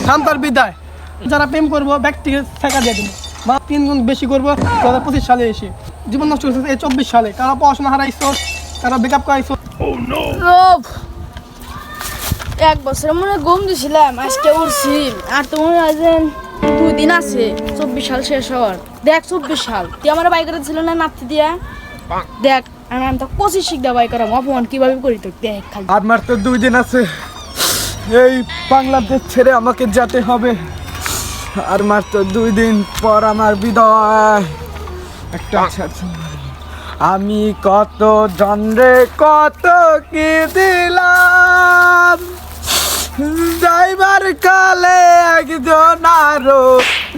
শান্তার বিদায় যারা প্রেম করবো ব্যক্তিকে ঠেকা দিয়ে দেবো বা 3 গুণ বেশি করবো 2025 সালে এসে জীবন নষ্ট করছে এই 24 সালে কারো পড়াশোনা হারাইছো কারো বেকআপ করাইছো। এক বছর মনে ঘুম দিছিলাম আজকে উঠছি আর তোমার আজ 2 দিন আছে 24 সাল শেষ হওয়ার। দেখ 24 সাল তুই আমার বাইক করে ছিল না নাপতে দিয়া দেখ আমি তো 25 শিখ দেওয়া বাইক করাম অপমান কিভাবে করি তো দেখ খালি। আর মাত্র 2 দিন আছে এই বাংলাদেশ ছেড়ে আমাকে যেতে হবে। আর মাত্র 2 দিন পর আমার বিদায়। একটা আমি কত জনরে কত কি দিলাম যাইবার কালে একজন আরো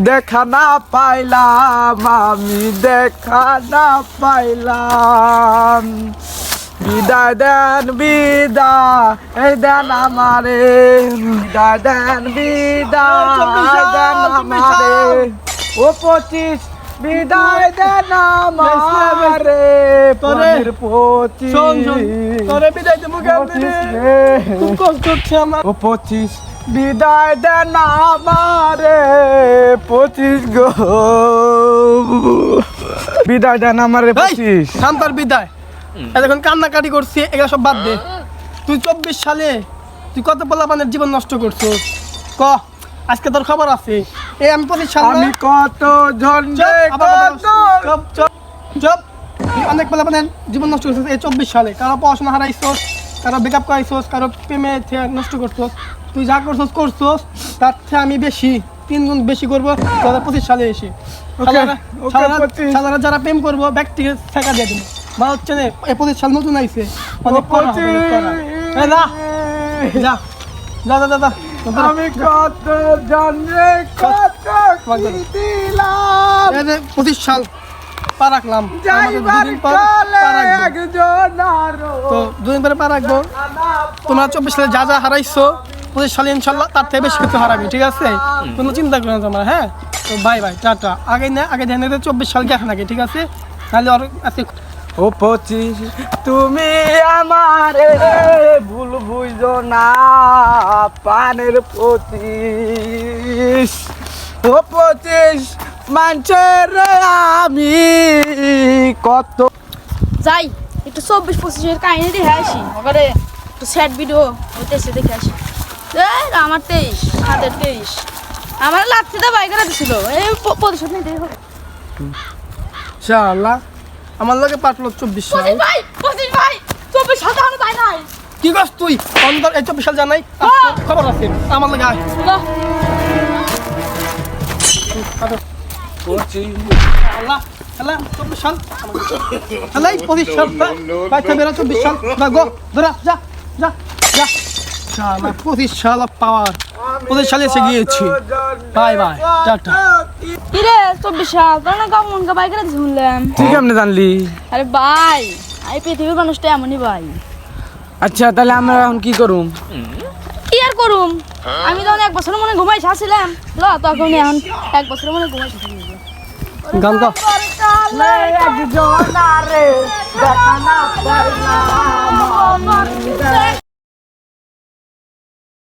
দেখা না পাইলাম আমি দেখা না পাইলাম। বিদায় দেন বিদায় দেন আমারে বিদায় দেন বিদায় দেন আমারে ও 25 বিদায় দেন আমারে পরের 25 তোরে বিদায় দেবো খুব কষ্ট হচ্ছে আমার। ও 25 বিদায় দেন আমারে 25 গো বিদায় দেন আমারে 25 শান্তার বিদায় এখন কান্নাকাটি করছি এগুলো সব বাদ দে। তুই 24 সালে তুই কত পোলাপানের জীবন নষ্ট করছো ক আজকে তোর খবর আছে। এই আমি 25 সালে আমি কত ঝন্ডে চুপ তুই অনেক পোলাপানের জীবন নষ্ট করছিস এই 24 সালে কারো পড়াশোনা হারাইছো কারো বেকআপ করাইছো কারো প্রেমে নষ্ট করছো। তুই যা করছোস তার থেকে আমি বেশি 3 গুণ বেশি করবো 2025 সালে এসে সালারা যারা প্রেম করবো ব্যক্তিকে ঠেকা দিয়ে দেবো বা হচ্ছে না এই 25 সাল নতুন আইছে অনেক যা যা যা যা আমি কত জন্মে কত দিলাম 25 সাল পা রাখলাম যাইবার কালে একজন আরো তো 2 দিন পরে পা রাখবো। তোমরা 24 সালে যা যা হারাইছো 25 সালে ইনশাল্লাহ তার থেকে বেশি কিছু হারাবি ঠিক আছে কোনো চিন্তা করো না তোমরা। হ্যাঁ তো বাই বাই টাটা আগে না আগে ধ্যান 24 সাল গেছে নাকি ঠিক আছে তাহলে আর আজকে ও 25 তুমি আমারে ভুল বুঝো না পানের 25 ও 25 মানুষের আমি কত যাই একটু 24-25 এর কাহিনী দেখে আসি ওখানে একটু স্যাড ভিডিও হইতেছে দেখে আসি। আমার 23 হাতের 23 আমার লাচ্ছিটা বাইক করে দিছিল এই প্রতিশোধ নিতে হবে। ইনশাআল্লাহ আমার লগে পাঠলো 24 সাল 25 ভাই 24 সাল তাহলে তাই নাই কি করছ তুই অন্তর এই 24 সাল জানাই খবর আছে আমার লগে আয় আল্লাহ আল্লাহ 24 সাল আল্লাহ 25 সাল পাইতে বেরা 24 সাল গো ধরা যা যা যা শালা 25 সাল পাওয়ার 25 সালে এসে গিয়েছি বাই বাই টাটা। কি রে 24 সাল তোর না কেমন বাইক করে শুনলাম তুই কেমনে জানলি? আরে ভাই এই পৃথিবীর মানুষটা এমনই ভাই। আচ্ছা তাহলে আমরা এখন কি করুম? কি আর করুম আমি তখন 1 বছর মনে ঘুমাই ছাছিলাম তখন এখন 1 বছর মনে ঘুমাই ছাছিলাম গান গাও একজন আরে দেখা না পাইলাম